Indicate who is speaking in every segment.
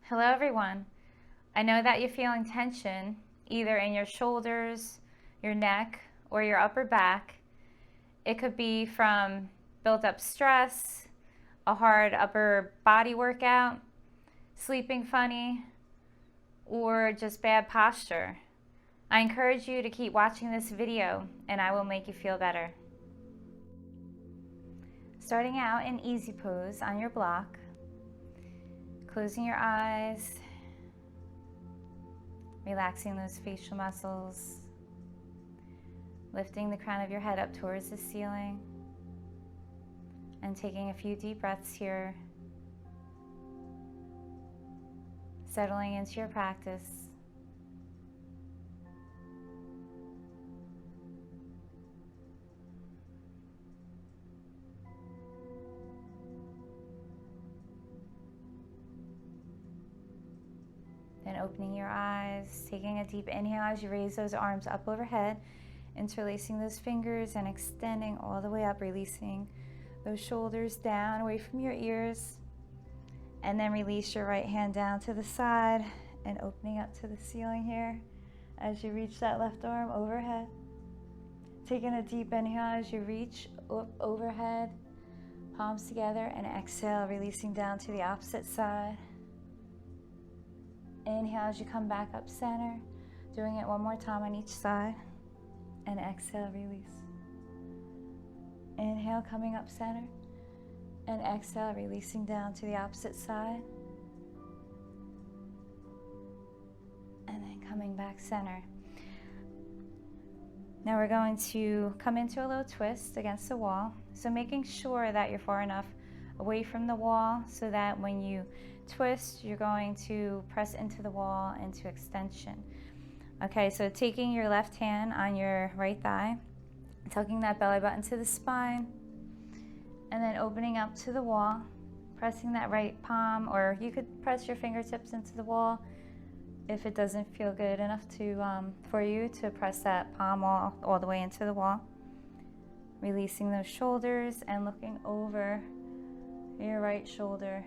Speaker 1: Hello everyone. I know that you're feeling tension either in your shoulders, your neck, or your upper back. It could be from built up stress, a hard upper body workout, sleeping funny, or just bad posture. I encourage you to keep watching this video and I will make you feel better. Starting out in easy pose on your block, closing your eyes, relaxing those facial muscles, lifting the crown of your head up towards the ceiling, and taking a few deep breaths here, settling into your practice. Then opening your eyes, taking a deep inhale as you raise those arms up overhead, interlacing those fingers and extending all the way up, releasing those shoulders down away from your ears. And then release your right hand down to the side and opening up to the ceiling here as you reach that left arm overhead. Taking a deep inhale as you reach up overhead, palms together, and exhale, releasing down to the opposite side. Inhale as you come back up center, doing it one more time on each side, and exhale, release. Inhale, coming up center, and exhale, releasing down to the opposite side, and then coming back center. Now we're going to come into a little twist against the wall, so making sure that you're far enough away from the wall so that when you twist, you're going to press into the wall into extension. Okay, so taking your left hand on your right thigh, tucking that belly button to the spine, and then opening up to the wall, pressing that right palm, or you could press your fingertips into the wall if it doesn't feel good enough to for you to press that palm all the way into the wall. Releasing those shoulders and looking over your right shoulder.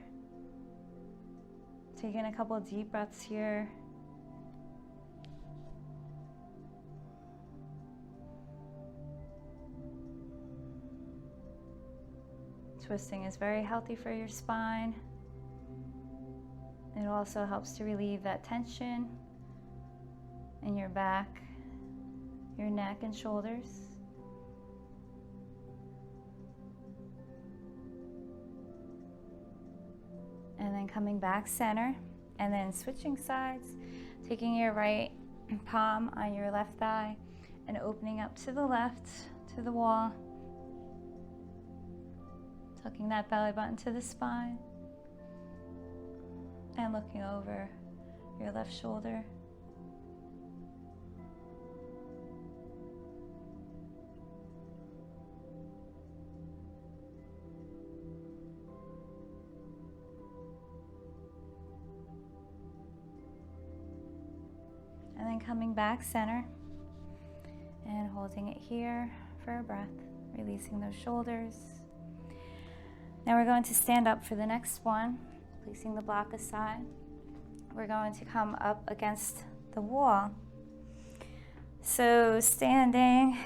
Speaker 1: Taking a couple of deep breaths here. Twisting is very healthy for your spine. It also helps to relieve that tension in your back, your neck and shoulders. And then coming back center, and then switching sides, taking your right palm on your left thigh and opening up to the left, to the wall, tucking that belly button to the spine, and looking over your left shoulder. And then coming back center and holding it here for a breath, releasing those shoulders. Now we're going to stand up for the next one, placing the block aside. We're going to come up against the wall. So standing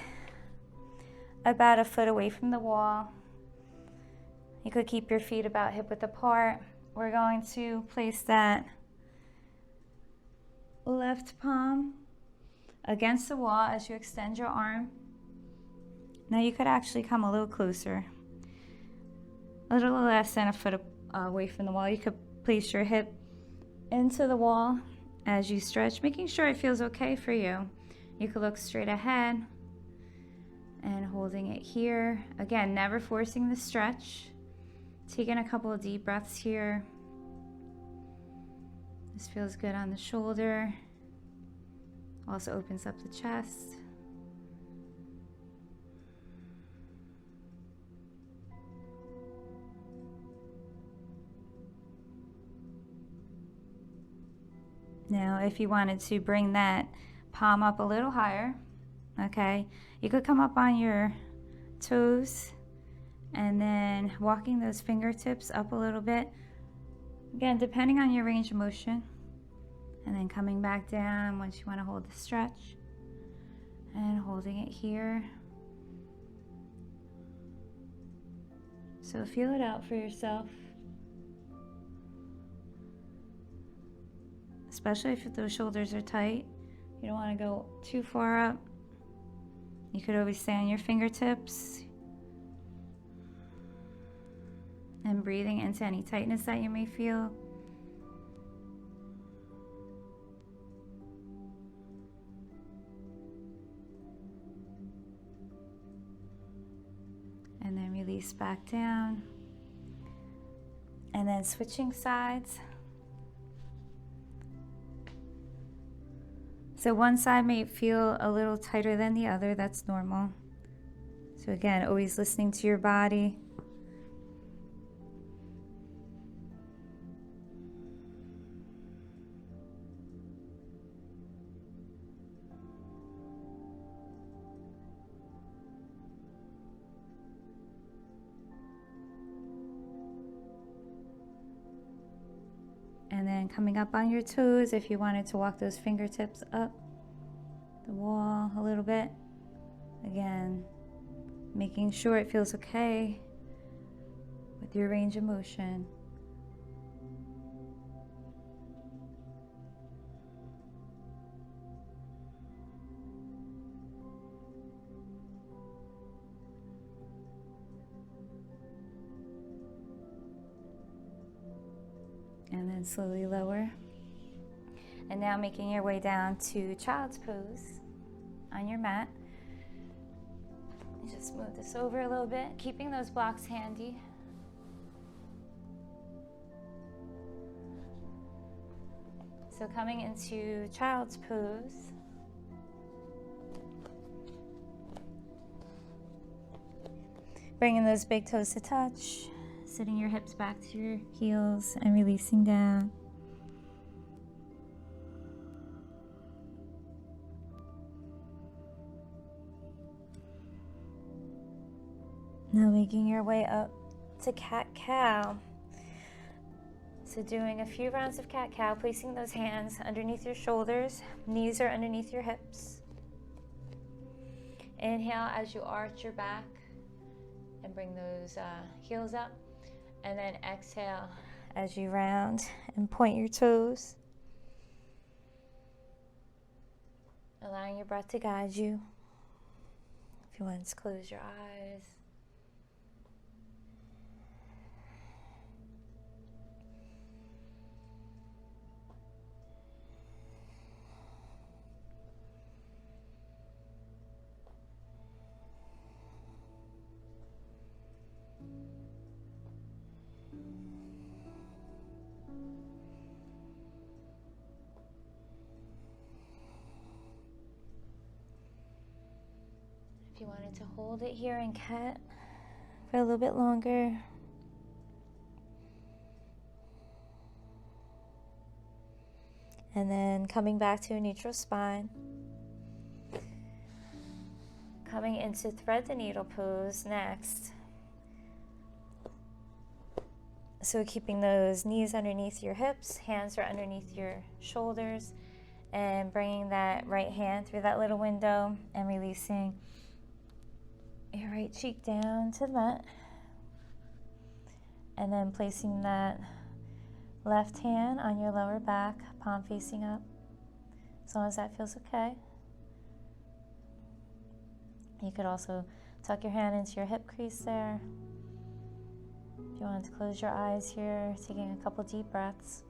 Speaker 1: about a foot away from the wall, you could keep your feet about hip width apart. We're going to place that left palm against the wall as you extend your arm. Now you could actually come a little closer, a little less than a foot away from the wall. You could place your hip into the wall as you stretch, making sure it feels okay for you. You could look straight ahead and holding it here. Again, never forcing the stretch. Taking a couple of deep breaths here. This feels good on the shoulder. Also opens up the chest. Now, if you wanted to bring that palm up a little higher, okay, you could come up on your toes and then walking those fingertips up a little bit, Again, depending on your range of motion. And then coming back down once you want to hold the stretch. And holding it here. So feel it out for yourself. Especially if those shoulders are tight. You don't want to go too far up. You could always stay on your fingertips. And breathing into any tightness that you may feel. And then release back down. And then switching sides. So one side may feel a little tighter than the other, that's normal. So again, always listening to your body. And then coming up on your toes, if you wanted to walk those fingertips up the wall a little bit. Again, making sure it feels okay with your range of motion. And then slowly lower. And now making your way down to child's pose on your mat. Just move this over a little bit, keeping those blocks handy. So coming into child's pose. Bringing those big toes to touch. Sitting your hips back to your heels and releasing down. Now making your way up to cat-cow. So doing a few rounds of cat-cow, placing those hands underneath your shoulders, knees are underneath your hips. Inhale as you arch your back and bring those heels up. And then exhale as you round and point your toes. Allowing your breath to guide you. If you want to close your eyes. If you wanted to hold it here in cat for a little bit longer. And then coming back to a neutral spine. Coming into thread the needle pose next. So keeping those knees underneath your hips, hands are underneath your shoulders, and bringing that right hand through that little window and releasing your right cheek down to the mat. And then placing that left hand on your lower back, palm facing up, as long as that feels okay. You could also tuck your hand into your hip crease there. If you wanted to close your eyes here, taking a couple deep breaths.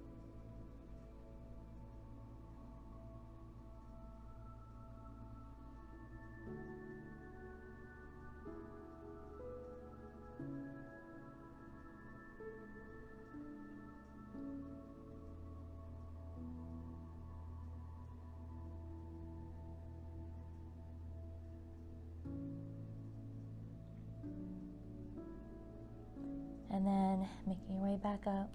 Speaker 1: And then making your way back up.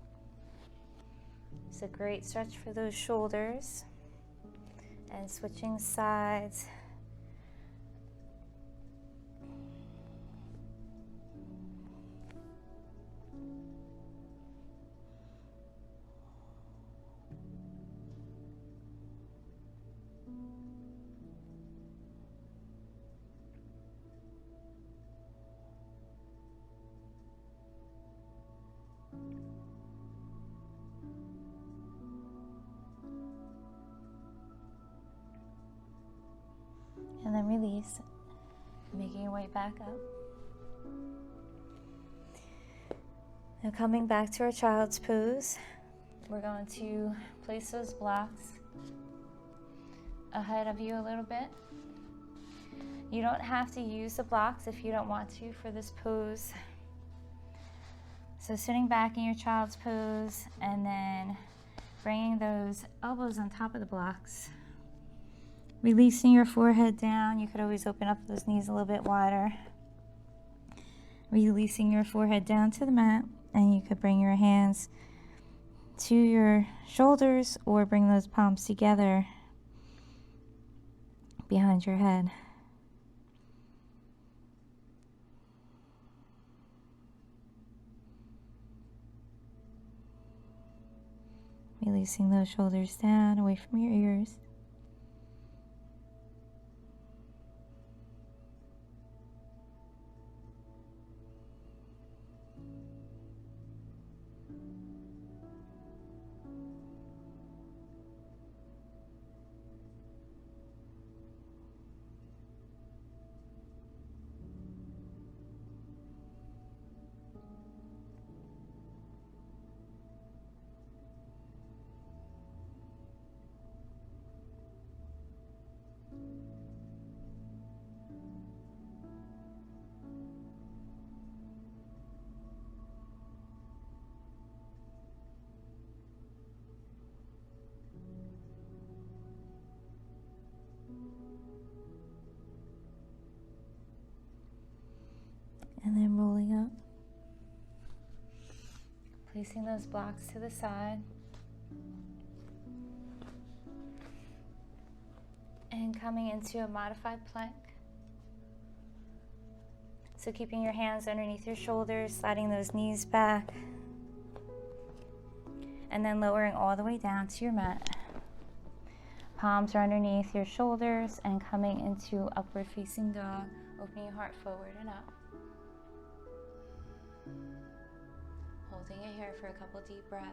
Speaker 1: It's a great stretch for those shoulders. And switching sides. release. Making your way back up. Now coming back to our child's pose, we're going to place those blocks ahead of you a little bit. You don't have to use the blocks if you don't want to for this pose. So sitting back in your child's pose and then bringing those elbows on top of the blocks. Releasing your forehead down. You could always open up those knees a little bit wider. Releasing your forehead down to the mat, and you could bring your hands to your shoulders or bring those palms together behind your head. Releasing those shoulders down, away from your ears. And then rolling up, placing those blocks to the side, and coming into a modified plank. So keeping your hands underneath your shoulders, sliding those knees back, and then lowering all the way down to your mat. Palms are underneath your shoulders and coming into upward facing dog, opening your heart forward and up. Holding it here for a couple deep breaths.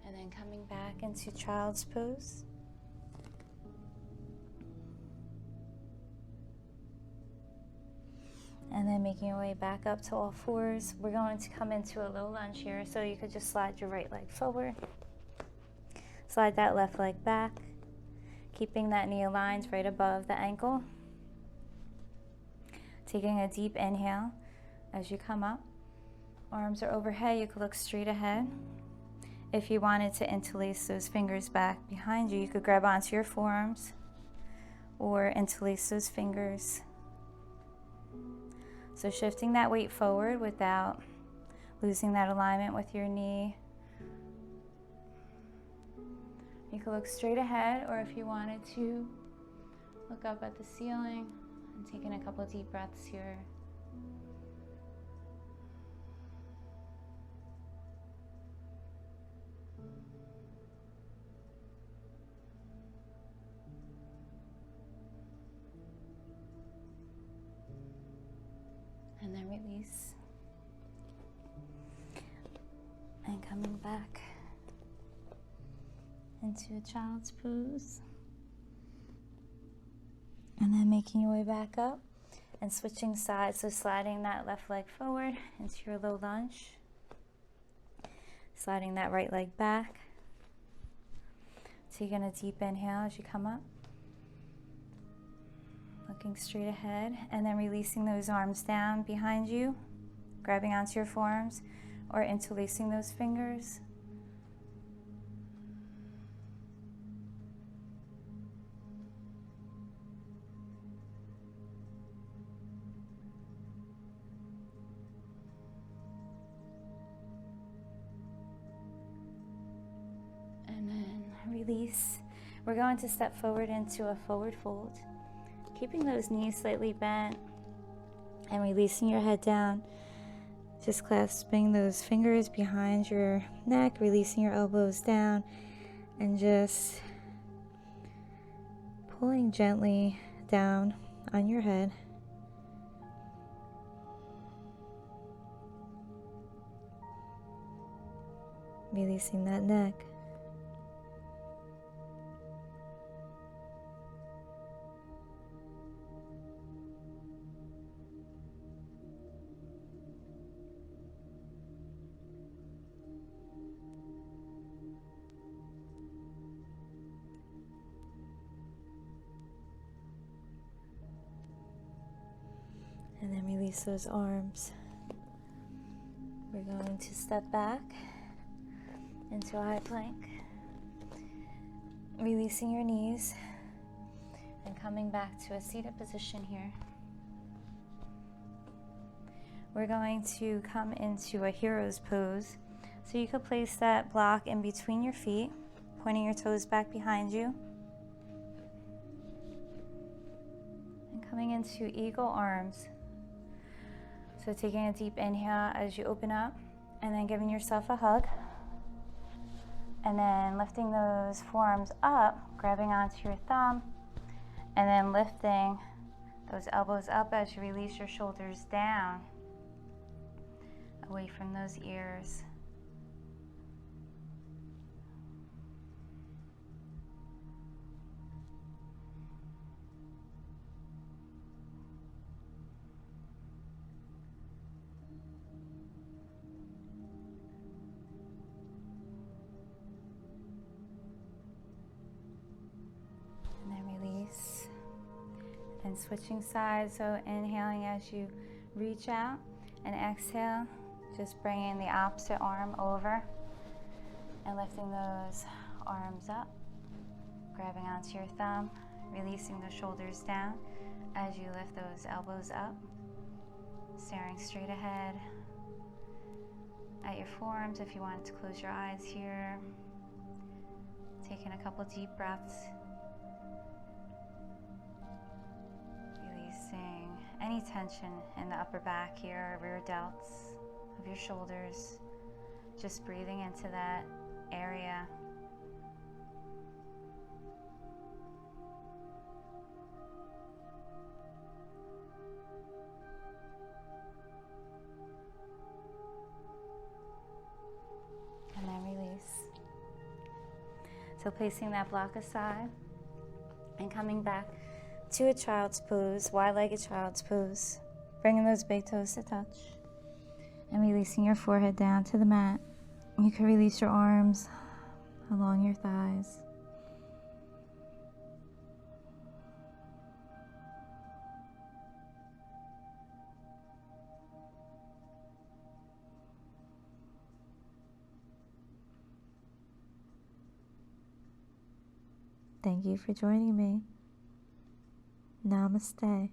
Speaker 1: And then coming back into child's pose. And then making your way back up to all fours. We're going to come into a low lunge here, so you could just slide your right leg forward. Slide that left leg back, keeping that knee aligned right above the ankle. Taking a deep inhale as you come up. Arms are overhead, you could look straight ahead. If you wanted to interlace those fingers back behind you, you could grab onto your forearms or interlace those fingers. So shifting that weight forward without losing that alignment with your knee. You could look straight ahead, or if you wanted to, look up at the ceiling and taking a couple of deep breaths here. And then release. And coming back into a child's pose. And then making your way back up and switching sides. So sliding that left leg forward into your low lunge. Sliding that right leg back. Taking a deep inhale as you come up. Looking straight ahead, and then releasing those arms down behind you, grabbing onto your forearms or interlacing those fingers. And then release. We're going to step forward into a forward fold. Keeping those knees slightly bent and releasing your head down. Just clasping those fingers behind your neck, releasing your elbows down, and just pulling gently down on your head. Releasing that neck. And then release those arms. We're going to step back into a high plank, releasing your knees and coming back to a seated position here. We're going to come into a hero's pose. So you could place that block in between your feet, pointing your toes back behind you. And coming into eagle arms. So taking a deep inhale as you open up, and then giving yourself a hug. And then lifting those forearms up, grabbing onto your thumb, and then lifting those elbows up as you release your shoulders down, away from those ears. And switching sides, so inhaling as you reach out, and exhale, just bringing the opposite arm over and lifting those arms up, grabbing onto your thumb, releasing the shoulders down as you lift those elbows up, staring straight ahead at your forearms. If you wanted to close your eyes here, taking a couple deep breaths. Releasing any tension in the upper back here, rear delts of your shoulders. Just breathing into that area. And then release. So placing that block aside and coming back to a child's pose, wide-legged child's pose. Bringing those big toes to touch and releasing your forehead down to the mat. You can release your arms along your thighs. Thank you for joining me. Namaste.